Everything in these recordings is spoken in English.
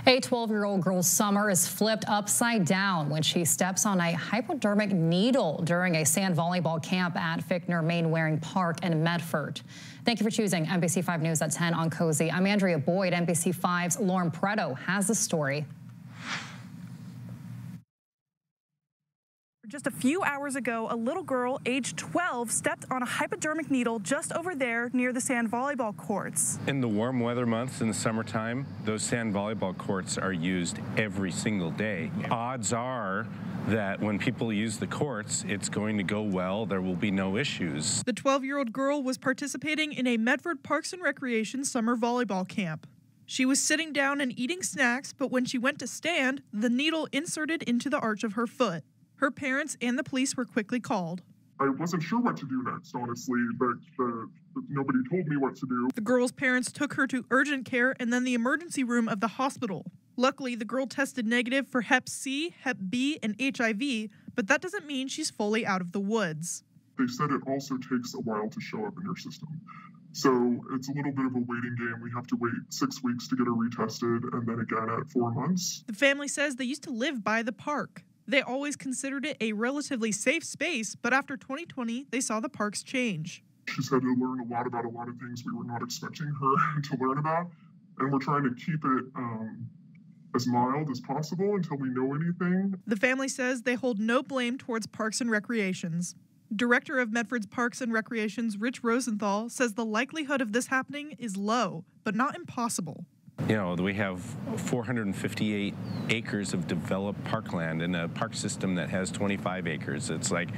A 12-year-old girl's summer is flipped upside down when she steps on a hypodermic needle during a sand volleyball camp at Fichtner Mainwaring Park in Medford. Thank you for choosing NBC 5 News at 10 on Cozy. I'm Andrea Boyd. NBC 5's Lauren Preto has the story. Just a few hours ago, a little girl, age 12, stepped on a hypodermic needle just over there near the sand volleyball courts. In the warm weather months in the summertime, those sand volleyball courts are used every single day. Odds are that when people use the courts, it's going to go well. There will be no issues. The 12-year-old girl was participating in a Medford Parks and Recreation summer volleyball camp. She was sitting down and eating snacks, but when she went to stand, the needle inserted into the arch of her foot. Her parents and the police were quickly called. I wasn't sure what to do next, honestly, but nobody told me what to do. The girl's parents took her to urgent care and then the emergency room of the hospital. Luckily, the girl tested negative for Hep C, Hep B, and HIV, but that doesn't mean she's fully out of the woods. They said it also takes a while to show up in your system. So it's a little bit of a waiting game. We have to wait 6 weeks to get her retested and then again at 4 months. The family says they used to live by the park. They always considered it a relatively safe space, but after 2020, they saw the parks change. She's had to learn a lot about a lot of things we were not expecting her to learn about, and we're trying to keep it as mild as possible until we know anything. The family says they hold no blame towards Parks and Recreations. Director of Medford's Parks and Recreations, Rich Rosenthal, says the likelihood of this happening is low, but not impossible. You know, we have 458 acres of developed parkland in a park system that has 25 acres. It's like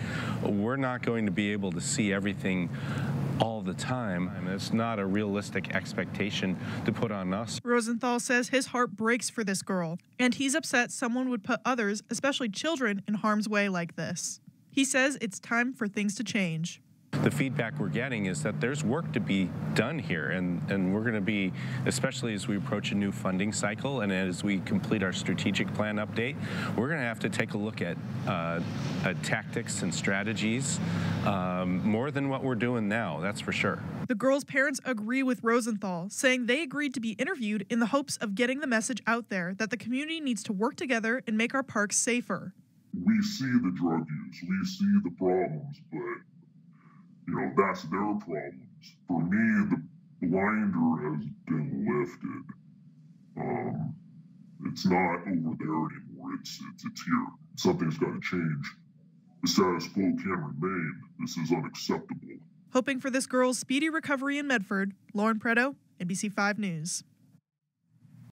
we're not going to be able to see everything all the time, and it's not a realistic expectation to put on us. Rosenthal says his heart breaks for this girl, and he's upset someone would put others, especially children, in harm's way like this. He says it's time for things to change. The feedback we're getting is that there's work to be done here, and we're going to be, especially as we approach a new funding cycle and as we complete our strategic plan update, we're going to have to take a look at tactics and strategies more than what we're doing now, that's for sure. The girl's parents agree with Rosenthal, saying they agreed to be interviewed in the hopes of getting the message out there that the community needs to work together and make our parks safer. We see the drug use, we see the problems, but that's their problems. For me, the blinder has been lifted. It's not over there anymore. It's here. Something's got to change. The status quo can't remain. This is unacceptable. Hoping for this girl's speedy recovery in Medford, Lauren Preto, NBC 5 News.